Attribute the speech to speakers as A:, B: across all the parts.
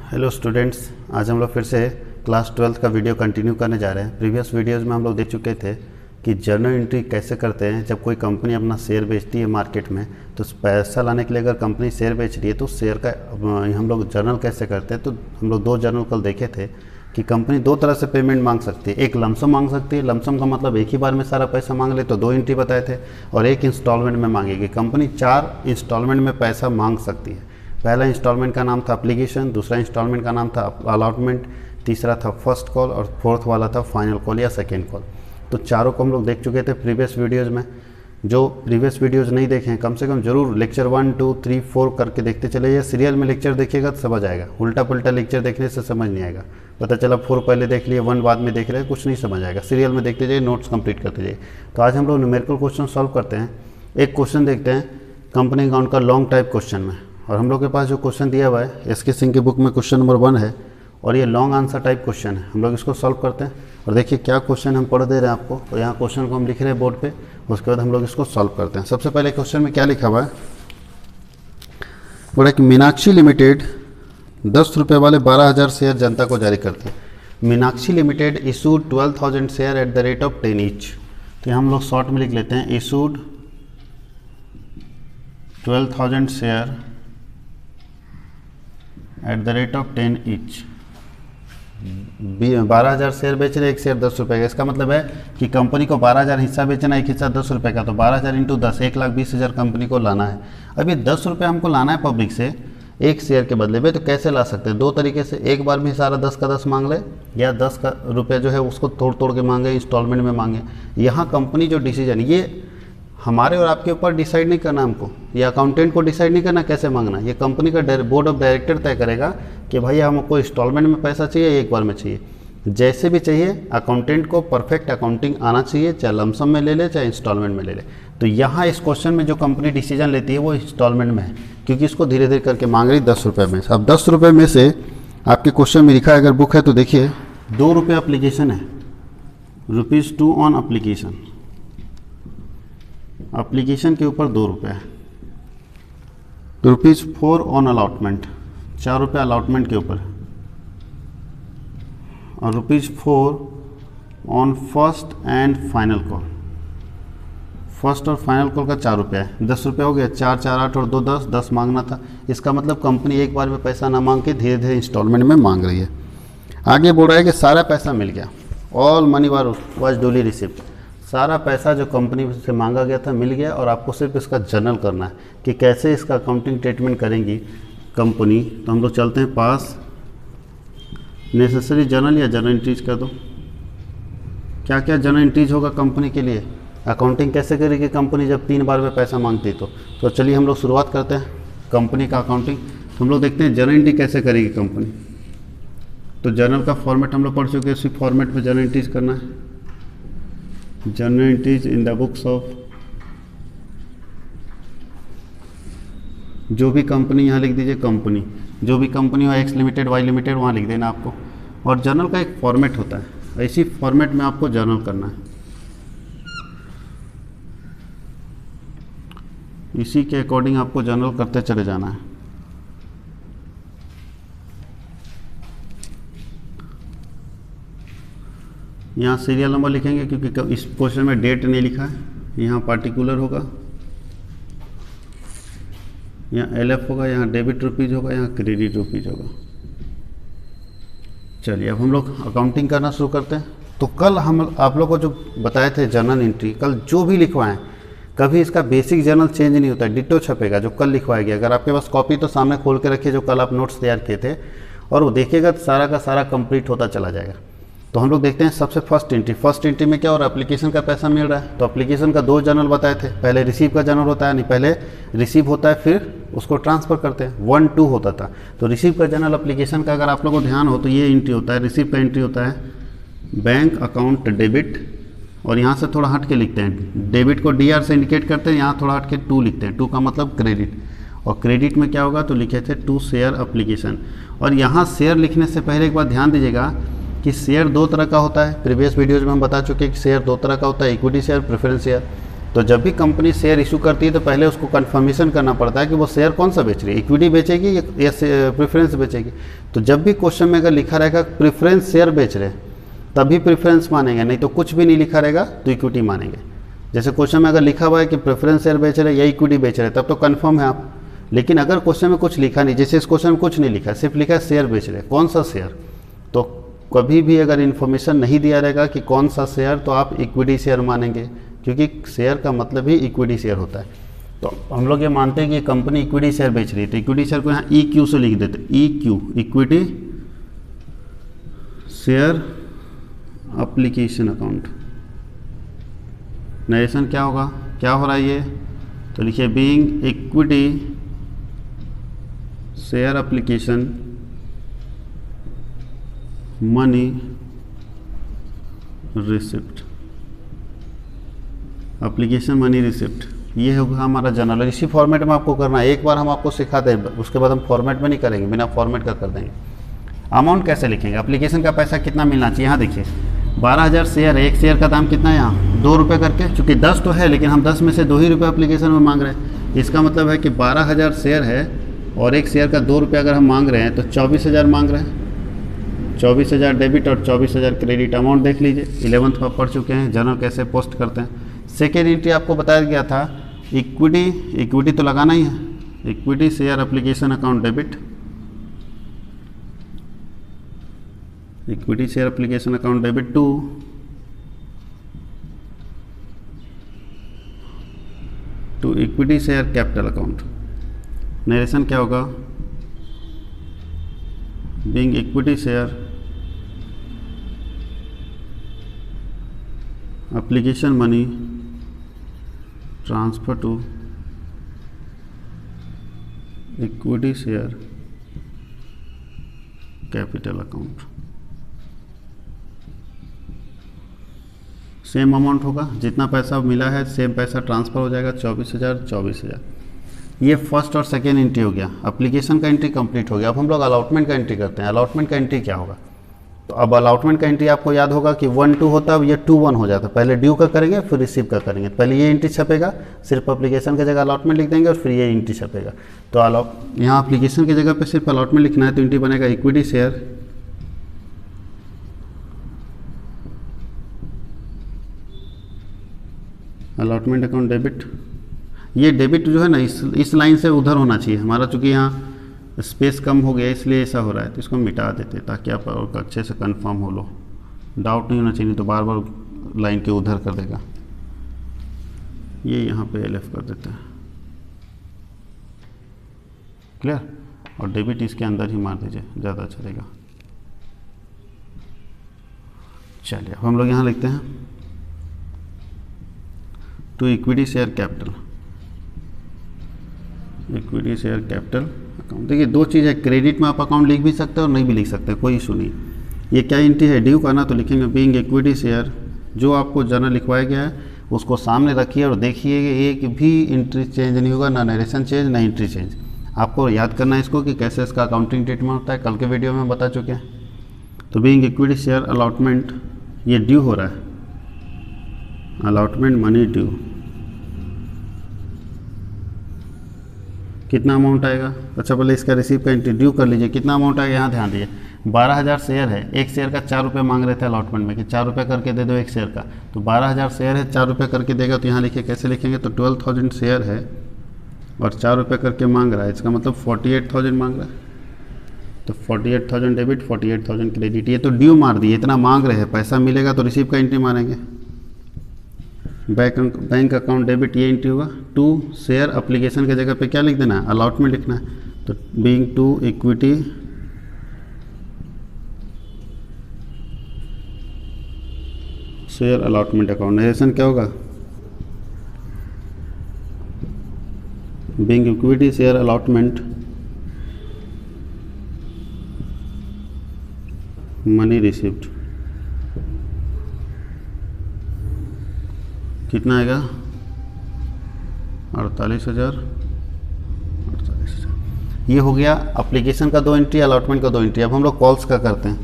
A: Hello students, आज हम लोग फिर से क्लास 12 का वीडियो कंटिन्यू करने जा रहे हैं। प्रीवियस वीडियोस में हम लोग देख चुके थे कि जर्नल एंट्री कैसे करते हैं। जब कोई कंपनी अपना शेयर बेचती है मार्केट में, तो पैसा लाने के लिए अगर कंपनी शेयर बेच रही है तो शेयर का हम लोग जर्नल कैसे करते हैं। तो हम लोग 2 जर्नल कल देखे थे कि कंपनी 2 तरह से पेमेंट मांग सकती है। एक लमसम मांग सकती है, लमसम का मतलब एक ही बार में सारा पैसा मांग ले, तो 2 एंट्री बताए थे। और एक इंस्टॉलमेंट में मांगेगी। कंपनी 4 इंस्टॉलमेंट में पैसा मांग सकती है। पहला इंस्टॉलमेंट का नाम था एप्लीकेशन, दूसरा इंस्टॉलमेंट का नाम था अलॉटमेंट, तीसरा था फर्स्ट कॉल और फोर्थ वाला था फाइनल कॉल या सेकेंड कॉल। तो चारों को हम लोग देख चुके थे प्रीवियस वीडियोज़ में। जो प्रीवियस वीडियोज़ नहीं देखे हैं, कम से कम जरूर लेक्चर 1, 2, 3, 4 करके देखते चले जाइए। सीरियल में लेक्चर देखिएगा तो समझ आएगा। उल्टा पुल्टा लेक्चर देखने से समझ नहीं आएगा। पता चला 4 पहले देख लिए, 1 बाद में देख रहे हैं, कुछ नहीं समझ आएगा। सीरियल में देखते जाइए, नोट्स कंप्लीट करते जाइए। तो आज हम लोग न्यूमेरिकल क्वेश्चन सॉल्व करते हैं। एक क्वेश्चन देखते हैं कंपनी अकाउंट का लॉन्ग टाइप क्वेश्चन में। और हम लोग के पास जो क्वेश्चन दिया हुआ है एस के सिंह की बुक में क्वेश्चन नंबर 1 है और ये लॉन्ग आंसर टाइप क्वेश्चन है। हम लोग इसको सॉल्व करते हैं और देखिए क्या क्वेश्चन हम पढ़ दे रहे हैं आपको। और यहाँ क्वेश्चन को हम लिख रहे हैं बोर्ड पे, उसके बाद हम लोग इसको सॉल्व करते हैं। सबसे पहले क्वेश्चन में क्या लिखा हुआ है, बोला कि मीनाक्षी लिमिटेड 10 रुपये वाले 12,000 शेयर जनता को जारी करती है। Meenakshi limited issued 12,000 share at the rate of 10 each. तो हम लोग शॉर्ट में लिख लेते हैं, issued 12,000 share at the rate of 10 each. 12,000 share बेच रहे, एक शेयर 10 रुपये का। इसका मतलब है कि कंपनी को 12,000 हिस्सा बेचना, एक हिस्सा 10 रुपये का। तो 12,000 इंटू 10, 1,20,000 कंपनी को लाना है। अब ये 10 रुपये हमको लाना है पब्लिक से एक शेयर के बदले में। तो कैसे ला सकते हैं? 2 तरीके से। एक बार में सारा 10 का 10 मांग ले, या 10 का रुपये जो है उसको तोड़ तोड़ के मांगे, इंस्टॉलमेंट में मांगे। यहाँ कंपनी जो डिसीजन, ये हमारे और आपके ऊपर डिसाइड नहीं करना हमको, या अकाउंटेंट को डिसाइड नहीं करना कैसे मांगना। ये कंपनी का बोर्ड ऑफ डायरेक्टर तय करेगा कि भाई हमको इंस्टॉलमेंट में पैसा चाहिए, एक बार में चाहिए, जैसे भी चाहिए। अकाउंटेंट को परफेक्ट अकाउंटिंग आना चाहिए, चाहे लमसम में ले ले चाहे इंस्टॉलमेंट में ले ले। तो यहाँ इस क्वेश्चन में जो कंपनी डिसीजन लेती है वो इंस्टॉलमेंट में है, क्योंकि इसको धीरे धीरे करके मांग रही 10 रुपये में। अब 10 रुपये में से आपके क्वेश्चन में लिखा है, अगर बुक है तो देखिए, 2 रुपये अप्लीकेशन है, ₹2 ऑन अप्लीकेशन। एप्लीकेशन के ऊपर 2 रुपये है। ₹4 ऑन अलॉटमेंट, 4 रुपये अलॉटमेंट के ऊपर। और ₹4 on first and final call. First और फाइनल कॉल का 4 रुपये है। 10 रुपये हो गया, 4, 4, 8 और 2, 10, 10 मांगना था। इसका मतलब कंपनी एक बार में पैसा ना मांग के धीरे धीरे इंस्टॉलमेंट में मांग रही है। आगे बोल रहा है कि सारा पैसा मिल गया, all money was duly received. सारा पैसा जो कंपनी से मांगा गया था मिल गया, और आपको सिर्फ इसका जर्नल करना है कि कैसे इसका अकाउंटिंग ट्रीटमेंट करेंगी कंपनी। तो हम लोग चलते हैं पास, नेसेसरी जर्नल या जर्नल एंट्रीज कर दो। क्या क्या जर्नल एंट्रीज होगा कंपनी के लिए, अकाउंटिंग कैसे करेगी कंपनी जब 3 बार में पैसा मांगती। तो चलिए हम लोग शुरुआत करते हैं कंपनी का अकाउंटिंग। तो हम लोग देखते हैं जर्नल एंट्री कैसे करेगी कंपनी। तो जर्नल का फॉर्मेट हम लोग पढ़ चुके हैं, उसी फॉर्मेट में जर्नल एंट्रीज करना है। Journal entries in the books of, जो भी कंपनी यहाँ लिख दीजिए, कंपनी जो भी कंपनी हो, एक्स लिमिटेड, वाई लिमिटेड, वहाँ लिख देना आपको। और जर्नल का एक फॉर्मेट होता है, इसी फॉर्मेट में आपको जर्नल करना है। इसी के अकॉर्डिंग आपको जर्नल करते चले जाना है। यहाँ सीरियल नंबर लिखेंगे, क्योंकि इस क्वेश्चन में डेट नहीं लिखा है। यहाँ पार्टिकुलर होगा, यहाँ LF होगा, यहाँ डेबिट रुपीज़ होगा, यहाँ क्रेडिट रुपीज़ होगा। चलिए अब हम लोग अकाउंटिंग करना शुरू करते हैं। तो कल हम आप लोग को जो बताए थे जर्नल एंट्री, कल जो भी लिखवाएं, कभी इसका बेसिक जर्नल चेंज नहीं होता है, डिटो छपेगा जो कल लिखवाया गया। अगर आपके पास कॉपी तो सामने खोल के रखिए, जो कल आप नोट्स तैयार किए थे, और वो देखिएगा तो सारा का सारा कंप्लीट होता चला जाएगा। तो हम लोग देखते हैं सबसे फर्स्ट एंट्री में क्या हो रहा है, एप्लीकेशन का पैसा मिल रहा है। तो एप्लीकेशन का 2 जर्नल बताए थे, पहले रिसीव का जर्नल होता है, नहीं पहले रिसीव होता है फिर उसको ट्रांसफ़र करते हैं, 1, 2 होता था। तो रिसीव का जर्नल एप्लीकेशन का अगर आप लोगों को ध्यान हो तो ये एंट्री होता है, रिसीव का एंट्री होता है बैंक अकाउंट डेबिट, और यहाँ से थोड़ा हट के लिखते हैं, डेबिट को DR से इंडिकेट करते हैं, यहाँ थोड़ा हट के 2 लिखते हैं, 2 का मतलब क्रेडिट। और क्रेडिट में क्या होगा, तो लिखे थे 2 शेयर एप्लीकेशन। और यहाँ शेयर लिखने से पहले एक बार ध्यान दीजिएगा कि शेयर 2 तरह का होता है। प्रीवियस वीडियोज़ में हम बता चुके हैं कि शेयर 2 तरह का होता है, इक्विटी शेयर, प्रेफरेंस शेयर। तो जब भी कंपनी शेयर इशू करती है तो पहले उसको कंफर्मेशन करना पड़ता है कि वो शेयर कौन सा बेच रही है, इक्विटी बेचेगी या प्रेफरेंस बेचेगी। तो जब भी क्वेश्चन में अगर लिखा रहेगा प्रेफरेंस शेयर बेच रहे हैं तभी प्रेफरेंस मानेंगे, नहीं तो कुछ भी नहीं लिखा रहेगा तो इक्विटी मानेंगे। जैसे क्वेश्चन में अगर लिखा हुआ है कि प्रेफरेंस शेयर बेच रहे हैं या इक्विटी बेच रहे हैं तब तो कन्फर्म है आप। लेकिन अगर क्वेश्चन में कुछ लिखा नहीं, जैसे इस क्वेश्चन में कुछ नहीं लिखा, सिर्फ लिखा है शेयर बेच रहे हैं, कौन सा शेयर, तो कभी भी अगर इन्फॉर्मेशन नहीं दिया रहेगा कि कौन सा शेयर तो आप इक्विटी शेयर मानेंगे, क्योंकि शेयर का मतलब ही इक्विटी शेयर होता है। तो हम लोग ये मानते हैं कि कंपनी इक्विटी शेयर बेच रही है तो इक्विटी शेयर को यहाँ EQ से लिख देते, EQ equity share application account. Narration क्या होगा, क्या हो रहा है ये, तो लिखिए being equity share application money receipt, application money receipt, ये होगा हमारा जनरल। इसी फॉर्मेट में आपको करना है, एक बार हम आपको सिखाते हैं उसके बाद हम फॉर्मेट में नहीं करेंगे, बिना फॉर्मेट का कर देंगे। अमाउंट कैसे लिखेंगे, एप्लीकेशन का पैसा कितना मिलना चाहिए, यहाँ देखिए 12,000 शेयर है, एक शेयर का दाम कितना है यहाँ 2 रुपये करके, चूँकि 10 तो है लेकिन हम 10 में से 2 ही रुपये एप्लीकेशन में मांग रहे हैं। इसका मतलब है कि 12,000 शेयर है और एक शेयर का 2 रुपये अगर हम मांग रहे हैं तो 24,000 मांग रहे हैं। 24,000 डेबिट और 24,000 क्रेडिट। अमाउंट देख लीजिए, 11th में पढ़ चुके हैं जर्नल कैसे पोस्ट करते हैं। सेकेंड एंट्री आपको बताया गया था इक्विटी तो लगाना ही है, equity share application account debit, equity share application account debit to equity share capital account. Narration क्या होगा, being equity share application money transfer to equity share capital account. Same amount होगा, जितना पैसा मिला है सेम पैसा ट्रांसफ़र हो जाएगा, 24,000। ये फर्स्ट और सेकेंड एंट्री हो गया, एप्लीकेशन का एंट्री कंप्लीट हो गया। अब हम लोग अलॉटमेंट का एंट्री करते हैं। अलॉटमेंट का एंट्री क्या होगा, तो अब अलॉटमेंट का एंट्री आपको याद होगा कि 1-2 होता है, अब ये 2-1 हो जाता है। पहले ड्यू का करेंगे फिर रिसीव का करेंगे, पहले ये एंट्री छपेगा, सिर्फ एप्लीकेशन की जगह अलॉटमेंट लिख देंगे और फिर ये एंट्री छपेगा। तो यहाँ एप्लीकेशन की जगह पे सिर्फ अलॉटमेंट लिखना है तो एंट्री बनेगा equity share allotment account debit. ये डेबिट जो है ना इस लाइन से उधर होना चाहिए हमारा, चूँकि यहाँ स्पेस कम हो गया इसलिए ऐसा हो रहा है, तो इसको मिटा देते हैं ताकि आप अच्छे से कंफर्म हो लो, डाउट नहीं होना चाहिए, तो बार बार लाइन के उधर कर देगा। ये यहाँ पे LF कर देते हैं, क्लियर, और डेबिट इसके अंदर ही मार दीजिए, ज़्यादा अच्छा रहेगा। चलिए अब हम लोग यहाँ लिखते हैं to equity share capital, equity share capital account. देखिए 2 चीज़ है, क्रेडिट में आप अकाउंट लिख भी सकते हैं और नहीं भी लिख सकते, कोई इशू नहीं। ये क्या एंट्री है, ड्यू का ना, तो लिखेंगे बीइंग इक्विटी शेयर, जो आपको जर्नल लिखवाया गया है उसको सामने रखिए और देखिए एक भी एंट्री चेंज नहीं होगा, ना नरेशन चेंज ना एंट्री चेंज। आपको याद करना है इसको कि कैसे इसका अकाउंटिंग ट्रीटमेंट होता है, कल के वीडियो में बता चुके हैं। तो बीइंग इक्विटी शेयर अलॉटमेंट, ये ड्यू हो रहा है, अलॉटमेंट मनी ड्यू, कितना अमाउंट आएगा। अच्छा पहले इसका रिसीव का एंट्री ड्यू कर लीजिए, कितना अमाउंट आएगा यहाँ ध्यान दीजिए। 12,000 शेयर है, एक शेयर का 4 रुपये मांग रहे थे अलॉटमेंट में कि 4 रुपये करके दे दो एक शेयर का, तो 12,000 शेयर है, 4 रुपये करके देगा, तो यहाँ लिखिए कैसे लिखेंगे, तो 12,000 शेयर है और 4 रुपये करके मांग रहा है, इसका मतलब 48,000 मांग रहा है, तो 48,000 डेबिट 48,000 क्रेडिट। ये तो ड्यू मार दिए, इतना मांग रहे हैं, पैसा मिलेगा तो रिसीव का एंट्री मारेंगे। बैंक अकाउंट डेबिट ये एंट्री होगा। टू शेयर एप्लीकेशन के जगह पे क्या लिख देना है, अलॉटमेंट लिखना है, तो being to equity share allotment account. Narration क्या होगा, being equity share allotment money received, कितना आएगा 48,000। ये हो गया एप्लीकेशन का 2 एंट्री, अलॉटमेंट का 2 एंट्री। अब हम लोग कॉल्स का करते हैं,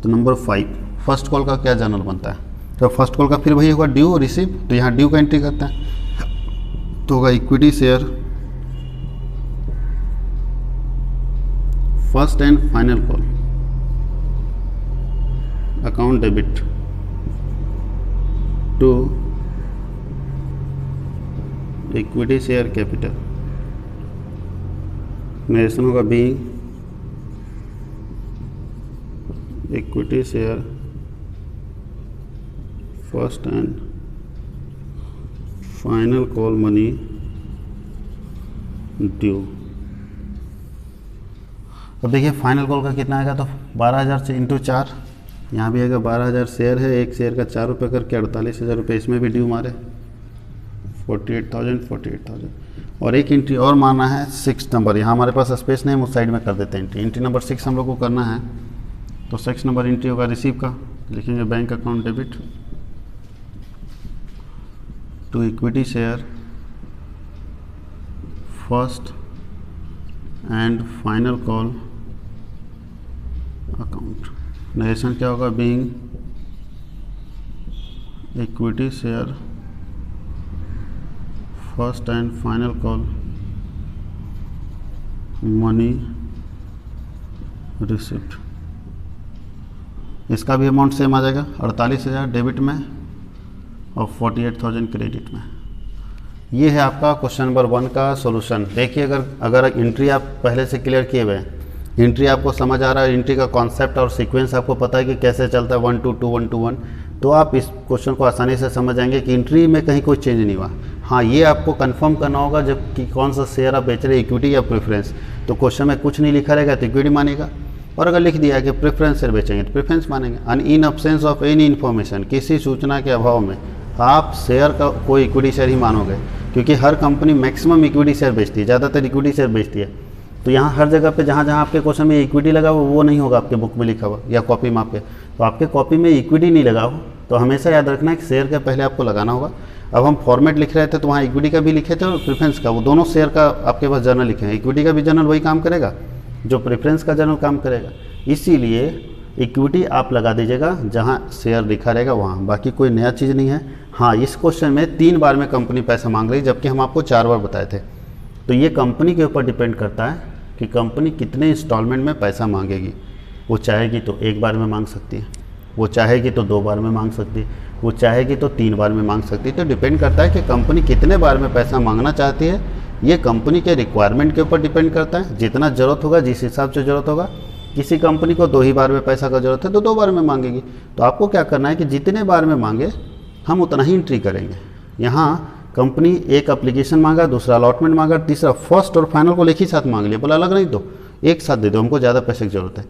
A: तो नंबर 5 फर्स्ट कॉल का क्या जर्नल बनता है, तो फर्स्ट कॉल का फिर वही होगा ड्यू रिसीव, तो यहाँ ड्यू का एंट्री करते हैं तो होगा equity share first and final call account debit to equity share capital. Narration होगा being equity share first and final call money due. अब देखिए फाइनल कॉल का कितना आएगा, तो 12,000 से इंटू 4, यहाँ भी आएगा 12,000 शेयर है, एक शेयर का 4 रुपये करके 48,000 रुपये, इसमें भी ड्यू मारे 48,000 और एक एंट्री और मारना है 6 नंबर। यहाँ हमारे पास स्पेस नहीं, हम उस साइड में कर देते हैं एंट्री नंबर 6 हम लोग को करना है। तो 6 नंबर एंट्री होगा रिसीव का, लिखेंगे bank account debit to equity share first and final call account. Narration क्या होगा, being equity share first and final call money receipt. इसका भी अमाउंट सेम आ जाएगा 48,000 डेबिट में और 48,000 क्रेडिट में। ये है आपका क्वेश्चन नंबर 1 का सॉल्यूशन। देखिए अगर एंट्री आप पहले से क्लियर किए हुए हैं, एंट्री आपको समझ आ रहा है, एंट्री का कॉन्सेप्ट और सीक्वेंस आपको पता है कि कैसे चलता है 1 to 2 1 to 1, तो आप इस क्वेश्चन को आसानी से समझ जाएंगे कि एंट्री में कहीं कोई चेंज नहीं हुआ। हाँ, ये आपको कंफर्म करना होगा जब कि कौन सा शेयर आप बेच रहे हैं, इक्विटी या प्रेफरेंस। तो क्वेश्चन में कुछ नहीं लिखा रहेगा तो इक्विटी मानेगा, और अगर लिख दिया कि प्रेफरेंस शेयर बेचेंगे तो प्रेफरेंस मानेंगे। And in absence of any information, किसी सूचना के अभाव में आप शेयर का कोई इक्विटी शेयर ही मानोगे, क्योंकि हर कंपनी मैक्सिमम इक्विटी शेयर बेचती है, ज़्यादातर इक्विटी शेयर बेचती है। तो यहाँ हर जगह पे जहाँ जहाँ आपके क्वेश्चन में इक्विटी लगा हुआ वो नहीं होगा आपके बुक में लिखा हुआ या कॉपी में आपके। तो आपके कॉपी में इक्विटी नहीं लगा हो तो हमेशा याद रखना है कि शेयर का पहले आपको लगाना होगा। अब हम फॉर्मेट लिख रहे थे तो वहाँ इक्विटी का भी लिखे थे और प्रेफरेंस का, वो दोनों शेयर का आपके पास जर्नल लिखे हैं। इक्विटी का भी जर्नल वही काम करेगा जो प्रेफरेंस का जर्नल काम करेगा, इसीलिए इक्विटी आप लगा दीजिएगा जहाँ शेयर लिखा रहेगा वहाँ, बाकी कोई नया चीज़ नहीं है। हाँ, इस क्वेश्चन में 3 बार में कंपनी पैसा मांग रही, जबकि हम आपको 4 बार बताए थे। तो ये कंपनी के ऊपर डिपेंड करता है कि कंपनी कितने इंस्टॉलमेंट में पैसा मांगेगी। वो चाहेगी तो 1 बार में मांग सकती है, वो चाहेगी तो 2 बार में मांग सकती है, वो चाहेगी तो 3 बार में मांग सकती है। तो डिपेंड करता है कि कंपनी कितने बार में पैसा मांगना चाहती है। ये कंपनी के रिक्वायरमेंट के ऊपर डिपेंड करता है, जितना ज़रूरत होगा, जिस हिसाब से ज़रूरत होगा। किसी कंपनी को 2 ही बार में पैसा का ज़रूरत है तो 2 बार में मांगेगी। तो आपको क्या करना है कि जितने बार में मांगे हम उतना ही एंट्री करेंगे। यहाँ कंपनी एक एप्लीकेशन मांगा, दूसरा अलॉटमेंट मांगा, तीसरा फर्स्ट और फाइनल को एक ही साथ मांग लिया, बोला अलग नहीं दो, एक साथ दे दो, हमको ज़्यादा पैसे की ज़रूरत है,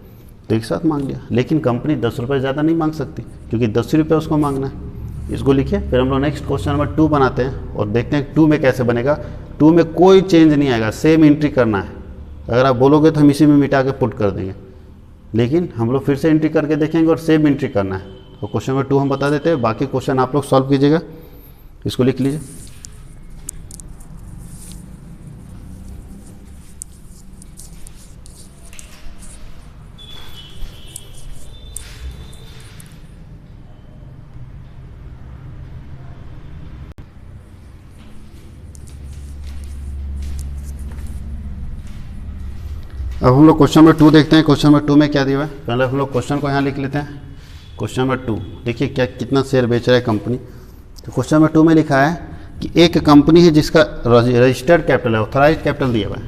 A: तो एक साथ मांग लिया। लेकिन कंपनी 10 रुपये ज़्यादा नहीं मांग सकती, क्योंकि 10 रुपये उसको मांगना है। इसको लिखिए, फिर हम लोग नेक्स्ट क्वेश्चन नंबर 2 बनाते हैं और देखते हैं 2 में कैसे बनेगा। 2 में कोई चेंज नहीं आएगा, सेम एंट्री करना है। अगर आप बोलोगे तो हम इसी में मिटा के पुट कर देंगे, लेकिन हम लोग फिर से एंट्री करके देखेंगे और सेम एंट्री करना है। तो क्वेश्चन नंबर 2 हम बता देते हैं, बाकी क्वेश्चन आप लोग सॉल्व कीजिएगा। इसको लिख लीजिए। अब हम लोग क्वेश्चन नंबर 2 देखते हैं। क्वेश्चन नंबर 2 में क्या दिया हुआ है, पहले हम लोग क्वेश्चन को यहाँ लिख लेते हैं। क्वेश्चन नंबर 2 देखिए क्या कितना शेयर बेच रहा है कंपनी। तो क्वेश्चन नंबर 2 में लिखा है कि एक कंपनी है जिसका रजिस्टर्ड कैपिटल है, ऑथराइज्ड कैपिटल दिया हुआ है,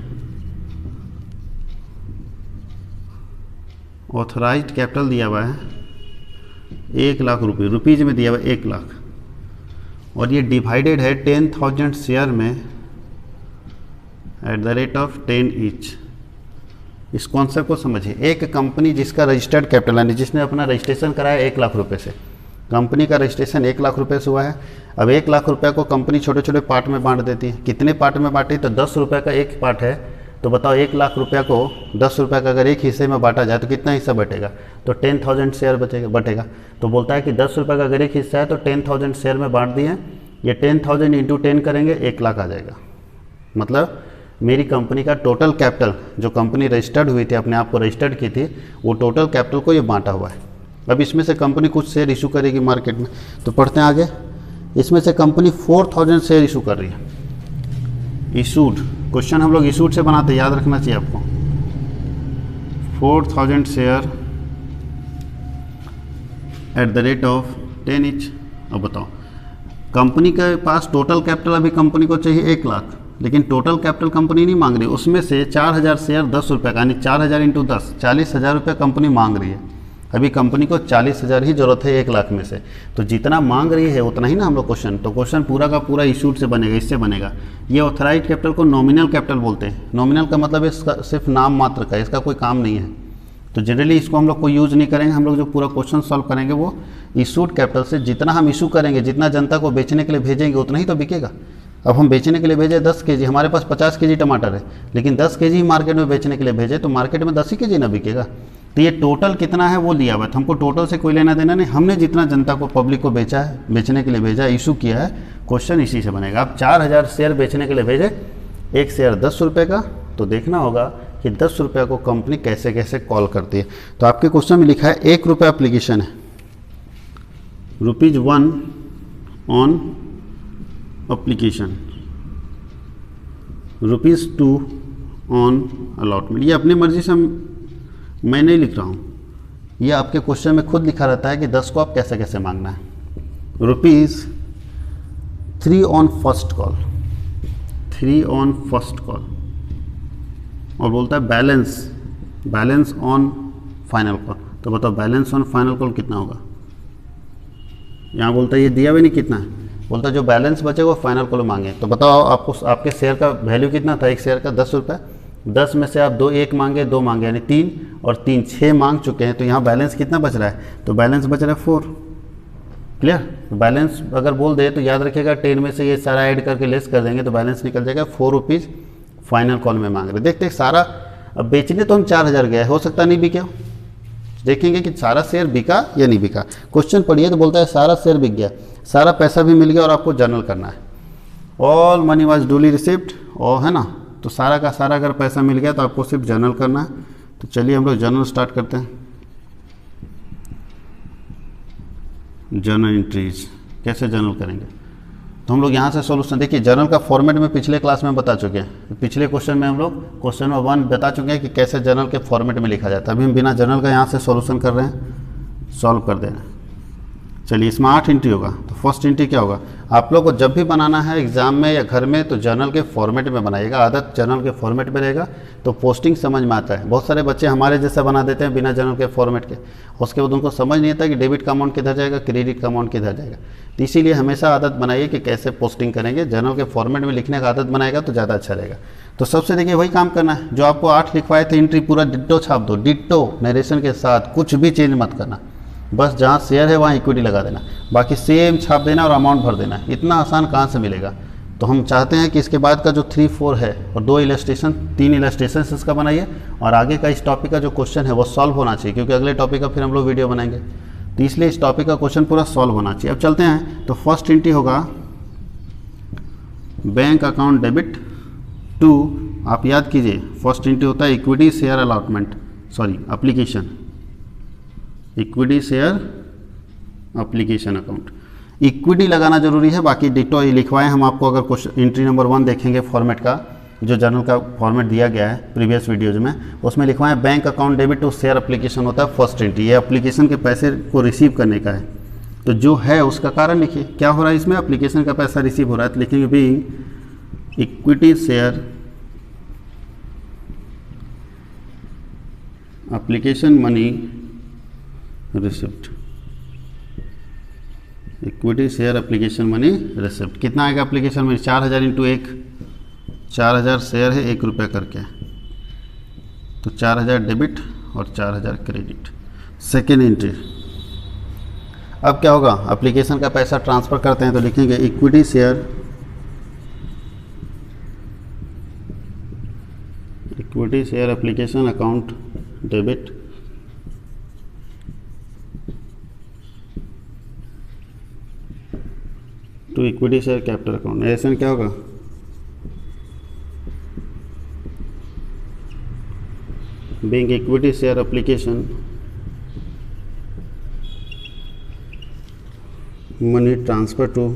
A: ऑथराइज्ड कैपिटल दिया हुआ है 1 लाख रुपये, रुपीज़ में दिया हुआ है 1 लाख, और ये डिवाइडेड है 10,000 शेयर में at the rate of 10 each. इस कॉन्सेप्ट को समझिए। एक कंपनी जिसका रजिस्टर्ड कैपिटल है, जिसने अपना रजिस्ट्रेशन कराया 1 लाख रुपए से, कंपनी का रजिस्ट्रेशन 1 लाख रुपए से हुआ है। अब 1 लाख रुपए को कंपनी छोटे छोटे पार्ट में बांट देती है। कितने पार्ट में बांटी, तो 10 रुपये का एक पार्ट है, तो बताओ 1 लाख रुपये को 10 रुपये का अगर एक हिस्से में बांटा जाए तो कितना हिस्सा बटेगा, तो 10,000 शेयर बटेगा। तो बोलता है कि 10 रुपये का अगर एक हिस्सा है तो 10,000 शेयर में बांट दिए, ये 10,000 इंटू 10 करेंगे 1 लाख आ जाएगा। मतलब मेरी कंपनी का टोटल कैपिटल, जो कंपनी रजिस्टर्ड हुई थी, अपने आप को रजिस्टर्ड की थी, वो टोटल कैपिटल को ये बांटा हुआ है। अब इसमें से कंपनी कुछ शेयर इशू करेगी मार्केट में, तो पढ़ते हैं आगे। इसमें से कंपनी 4000 शेयर इशू कर रही है। इशूड, क्वेश्चन हम लोग इशूड से बनाते हैं, याद रखना चाहिए आपको। 4000 share at the rate of 10 each. अब बताओ, कंपनी के पास टोटल कैपिटल अभी कंपनी को चाहिए 1 लाख, लेकिन टोटल कैपिटल कंपनी नहीं मांग रही, उसमें से 4000 शेयर 10 रुपये का, यानी 4000 इंटू 10, 40,000 रुपये कंपनी मांग रही है। अभी कंपनी को 40,000 ही जरूरत है 1 लाख में से, तो जितना मांग रही है उतना ही ना हम लोग क्वेश्चन, तो क्वेश्चन पूरा का पूरा इशूड से बनेगा, इससे बनेगा। ये ऑथराइज्ड कैपिटल को नॉमिनल कैपिटल बोलते हैं। नॉमिनल का मतलब इसका सिर्फ नाम मात्र का, इसका कोई काम नहीं है, तो जनरली इसको हम लोग कोई यूज़ नहीं करेंगे। हम लोग जो पूरा क्वेश्चन सॉल्व करेंगे वो इशूड कैपिटल से, जितना हम इशू करेंगे, जितना जनता को बेचने के लिए भेजेंगे उतना ही तो बिकेगा। अब हम बेचने के लिए भेजे 10 केजी, हमारे पास 50 केजी टमाटर है, लेकिन 10 केजी ही मार्केट में बेचने के लिए भेजे, तो मार्केट में 10 ही केजी ना बिकेगा। तो ये टोटल कितना है वो लिया हुआ है, हमको टोटल से कोई लेना देना नहीं, हमने जितना जनता को, पब्लिक को बेचा है, बेचने के लिए भेजा, इशू किया है, क्वेश्चन इसी से बनेगा। अब 4000 शेयर बेचने के लिए भेजे, 1 शेयर 10 रुपये का, तो देखना होगा कि 10 रुपये को कंपनी कैसे कैसे कॉल करती है। तो आपके क्वेश्चन में लिखा है 1 रुपये एप्लीकेशन है, ₹1 ऑन एप्लीकेशन, ₹2 ऑन अलॉटमेंट। ये अपनी मर्जी से मैं नहीं लिख रहा हूँ, ये आपके क्वेश्चन में खुद लिखा रहता है कि 10 को आप कैसे कैसे मांगना है। ₹3 on first call, 3 on first call, और बोलता है बैलेंस ऑन फाइनल कॉल। तो बताओ बैलेंस ऑन फाइनल कॉल कितना होगा। यहाँ बोलता है ये दिया भी नहीं कितना है, बोलता है जो बैलेंस बचे वो फाइनल कॉल मांगे। तो बताओ आपको आपके शेयर का वैल्यू कितना था, 1 शेयर का 10 रुपये, 10 में से आप 1 मांगे, 2 मांगे, यानी 3 और 3 6 मांग चुके हैं, तो यहाँ बैलेंस कितना बच रहा है, तो बैलेंस बच रहा है 4। क्लियर। बैलेंस अगर बोल दे तो याद रखिएगा 10 में से ये सारा ऐड करके लेस कर देंगे तो बैलेंस निकल जाएगा 4 रुपीज़ फाइनल कॉल में मांग रहे। देखते सारा, अब बेचने तो हम 4000 गए, हो सकता नहीं बिके, देखेंगे कि सारा शेयर बिका या नहीं बिका। क्वेश्चन पढ़िए तो बोलता है सारा शेयर बिक गया, सारा पैसा भी मिल गया और आपको जर्नल करना है। All money was duly receipt, और है ना, तो सारा का सारा अगर पैसा मिल गया तो आपको सिर्फ जर्नल करना है। तो चलिए हम लोग जर्नल स्टार्ट करते हैं। जर्नल एंट्रीज कैसे जर्नल करेंगे, तो हम लोग यहाँ से सॉल्यूशन देखिए, जर्नल का फॉर्मेट में पिछले क्लास में बता चुके हैं। पिछले क्वेश्चन में हम लोग क्वेश्चन नंबर 1 बता चुके हैं कि कैसे जर्नल के फॉर्मेट में लिखा जाता है। अभी हम बिना जर्नल का यहाँ से सॉल्यूशन कर रहे हैं, सॉल्व कर दे रहे हैं। चलिए इसमें 8 एंट्री होगा, तो फर्स्ट एंट्री क्या होगा, आप लोग को जब भी बनाना है एग्जाम में या घर में तो जर्नल के फॉर्मेट में बनाइएगा। आदत जर्नल के फॉर्मेट में रहेगा तो पोस्टिंग समझ में आता है। बहुत सारे बच्चे हमारे जैसा बना देते हैं बिना जर्नल के फॉर्मेट के, उसके बाद उनको समझ नहीं आता कि डेबिट का अमाउंट किधर जाएगा, क्रेडिट का अमाउंट किधर जाएगा। तो इसीलिए हमेशा आदत बनाइए कि कैसे पोस्टिंग करेंगे, जर्नल के फॉर्मेट में लिखने का आदत बनाएगा तो ज़्यादा अच्छा रहेगा। तो सबसे देखिए वही काम करना है, जो आपको 8 लिखवाए थे एंट्री पूरा डिट्टो छाप दो, डिट्टो नरेशन के साथ, कुछ भी चेंज मत करना, बस जहाँ शेयर है वहाँ इक्विटी लगा देना, बाकी सेम छाप देना और अमाउंट भर देना। इतना आसान कहाँ से मिलेगा। तो हम चाहते हैं कि इसके बाद का जो 3, 4 है और 2 इलस्ट्रेशन, 3 इलस्ट्रेशन इसका बनाइए, और आगे का इस टॉपिक का जो क्वेश्चन है वो सॉल्व होना चाहिए, क्योंकि अगले टॉपिक का फिर हम लोग वीडियो बनाएंगे, तो इसलिए इस टॉपिक का क्वेश्चन पूरा सॉल्व होना चाहिए। अब चलते हैं, तो फर्स्ट एंट्री होगा बैंक अकाउंट डेबिट टू, आप याद कीजिए फर्स्ट एंट्री होता है equity share allotment, sorry application, equity share application account. Equity लगाना जरूरी है, बाकी डिटो लिखवाएं हम आपको। अगर क्वेश्चन एंट्री नंबर 1 देखेंगे फॉर्मेट का, जो जर्नल का फॉर्मेट दिया गया है प्रीवियस वीडियोज में, उसमें लिखवाएं bank account debit to share application होता है फर्स्ट एंट्री। ये एप्लीकेशन के पैसे को रिसीव करने का है, तो जो है उसका कारण लिखिए क्या हो रहा है इसमें, एप्लीकेशन का पैसा रिसीव हो रहा है, तो लिखेंगे being equity share application money receipt, equity share application money receipt. कितना आएगा एप्लीकेशन मनी, 4000 इंटू 1, 4000 शेयर है 1 रुपये करके, तो 4000 डेबिट और 4000 क्रेडिट। सेकेंड एंट्री, अब क्या होगा, एप्लीकेशन का पैसा ट्रांसफ़र करते हैं तो लिखेंगे equity share, equity share application account debit to equity share capital account. ऐसा क्या होगा, being equity share application money transfer to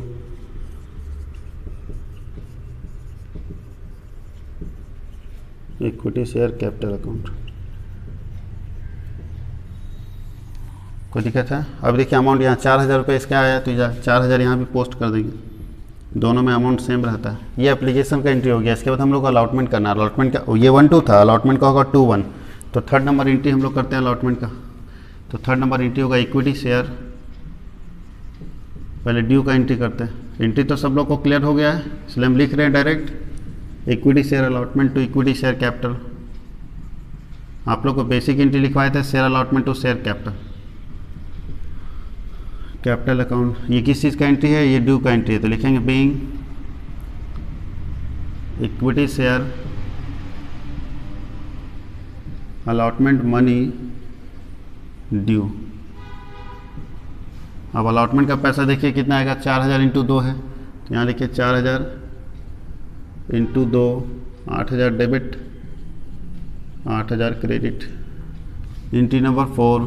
A: equity share capital account. कोई दिक्कत है? अब देखिए अमाउंट यहाँ 4,000 रुपये इसका आया तो 4,000 यहाँ भी पोस्ट कर देंगे, दोनों में अमाउंट सेम रहता है। ये एप्लीकेशन का एंट्री हो गया। इसके बाद हम लोग को अलॉटमेंट करना है। अलॉटमेंट का ये 1-2 था, अलॉटमेंट का होगा 2-1। तो थर्ड नंबर एंट्री हम लोग करते हैं अलॉटमेंट का। तो थर्ड नंबर एंट्री होगा इक्विटी शेयर, पहले ड्यू का एंट्री करते हैं। एंट्री तो सब लोग को क्लियर हो गया है, इसलिए हम लिख रहे हैं direct equity share allotment to equity share capital. आप लोग को बेसिक एंट्री लिखवाए थे share allotment to share capital account. ये किस चीज़ का एंट्री है? ये ड्यू का एंट्री है, तो लिखेंगे being equity share allotment money due. अब अलॉटमेंट का पैसा देखिए कितना आएगा, 4,000 इंटू 2 है, तो यहाँ लिखिए 4,000 into 2, 8,000 debit 8,000 credit. Entry number 4।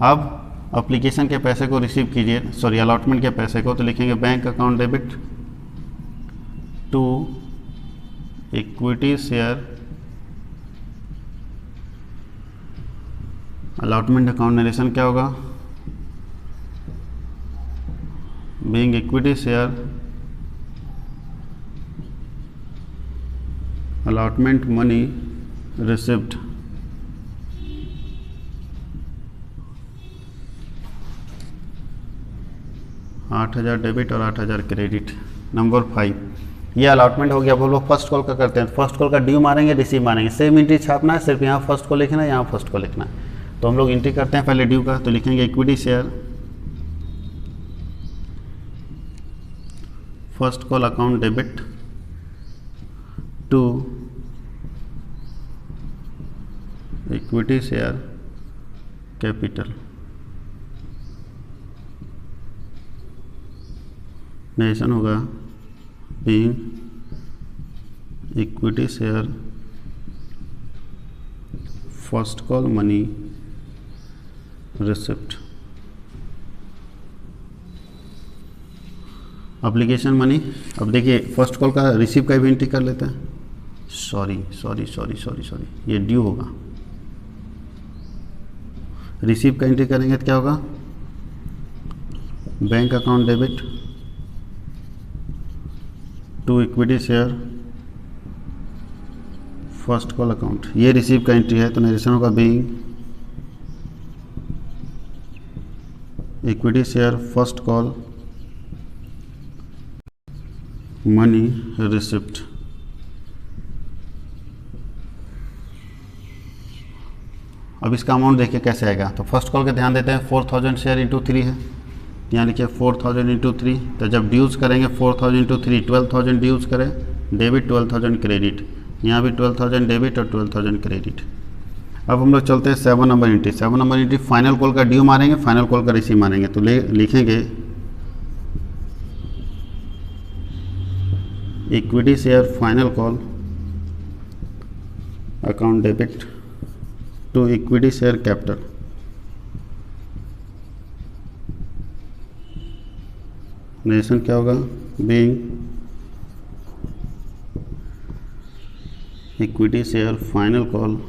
A: अब एप्लीकेशन के पैसे को रिसीव कीजिए, सॉरी अलॉटमेंट के पैसे को, तो लिखेंगे bank account debit to equity share allotment account. Narration क्या होगा? Being equity share allotment money received. $8,000 debit और 8,000 क्रेडिट। नंबर 5 ये अलॉटमेंट हो गया। अब हम लोग फर्स्ट कॉल का करते हैं। फर्स्ट कॉल का ड्यू मारेंगे, रिसीव मारेंगे, सेम एंट्री छापना है, सिर्फ यहाँ फर्स्ट को लिखना है, यहाँ फर्स्ट को लिखना है। तो हम लोग एंट्री करते हैं पहले ड्यू का, तो लिखेंगे equity share first call account debit to equity share capital. Narration होगा being equity share first call money receipt. Application money. अब देखिए फर्स्ट कॉल का रिसीव का भी एंट्री कर लेते हैं। सॉरी, ये ड्यू होगा। रिसीव का एंट्री करेंगे तो क्या होगा? Bank account debit to equity share first call account. ये रिसीव का एंट्री है, तो नरेशन होगा being equity share first call money receipt. अब इसका अमाउंट देखिए कैसे आएगा। तो फर्स्ट कॉल के ध्यान देते हैं, 4,000 शेयर इंटू 3 है, यहाँ लिखिए 4,000 इंटू 3। तो जब ड्यूज करेंगे 4,000 इंटू 3, 12,000 ड्यूज करें, डेबिट 12,000 क्रेडिट, यहाँ भी 12,000 डेबिट और 12,000 क्रेडिट। अब हम लोग चलते हैं 7 number entry. 7 number entry final call का ड्यू मारेंगे, फाइनल कॉल का रिसीव मारेंगे। तो लिखेंगे equity share final call account debit to equity share capital. Narration क्या होगा? Being equity share final call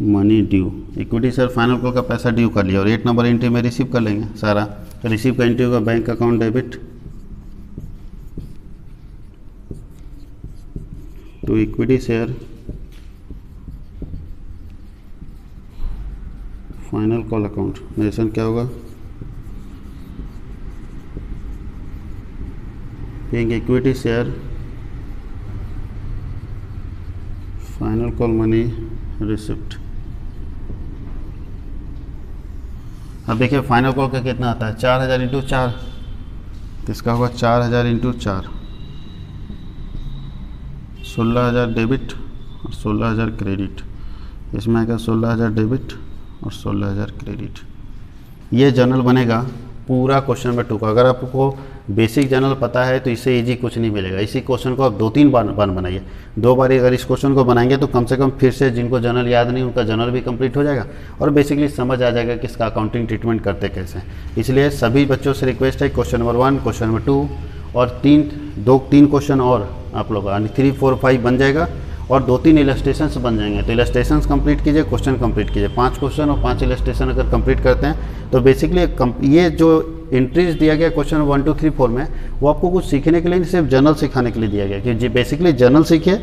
A: money due. Equity share final call का पैसा ड्यू कर लिया और 8 नंबर एंट्री में रिसीव कर लेंगे सारा। तो रिसीव का एंट्री होगा bank account debit to equity share final call account. Narration क्या होगा? Being equity share final call money receipt. अब देखिए फाइनल कॉल का कितना आता है, 4,000 इंटू 4, तो इसका होगा 4,000 इंटू 4, 16,000 डेबिट और 16,000 क्रेडिट। इसमें आएगा 16,000 डेबिट और 16,000 क्रेडिट। ये जर्नल बनेगा पूरा क्वेश्चन नंबर 2 का। अगर आपको बेसिक जनरल पता है तो इससे इजी कुछ नहीं मिलेगा। इसी क्वेश्चन को आप 2-3 बार बनाइए, 2 बार अगर इस क्वेश्चन को बनाएंगे तो कम से कम फिर से जिनको जनरल याद नहीं उनका जनरल भी कंप्लीट हो जाएगा और बेसिकली समझ आ जाएगा कि इसका अकाउंटिंग ट्रीटमेंट करते कैसे हैं। इसलिए सभी बच्चों से रिक्वेस्ट है क्वेश्चन नंबर 1, क्वेश्चन नंबर 2 और 3 क्वेश्चन और आप लोग 3, 4, 5 बन जाएगा और 2-3 इलस्ट्रेशंस बन जाएंगे। तो इलस्ट्रेशंस कंप्लीट कीजिए, क्वेश्चन कंप्लीट कीजिए। 5 क्वेश्चन और 5 इलस्ट्रेशन अगर कंप्लीट करते हैं तो बेसिकली ये जो एंट्रीज दिया गया क्वेश्चन 1, 2, 3, 4 में, वो आपको कुछ सीखने के लिए नहीं, सिर्फ जनरल सिखाने के लिए दिया गया कि बेसिकली जनरल सीखिए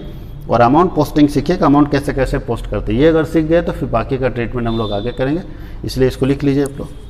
A: और अमाउंट पोस्टिंग सीखिए कि अमाउंट कैसे कैसे पोस्ट करते हैं। ये अगर सीख गए तो फिर बाकी का ट्रीटमेंट हम लोग आगे करेंगे, इसलिए इसको लिख लीजिए आप लोग।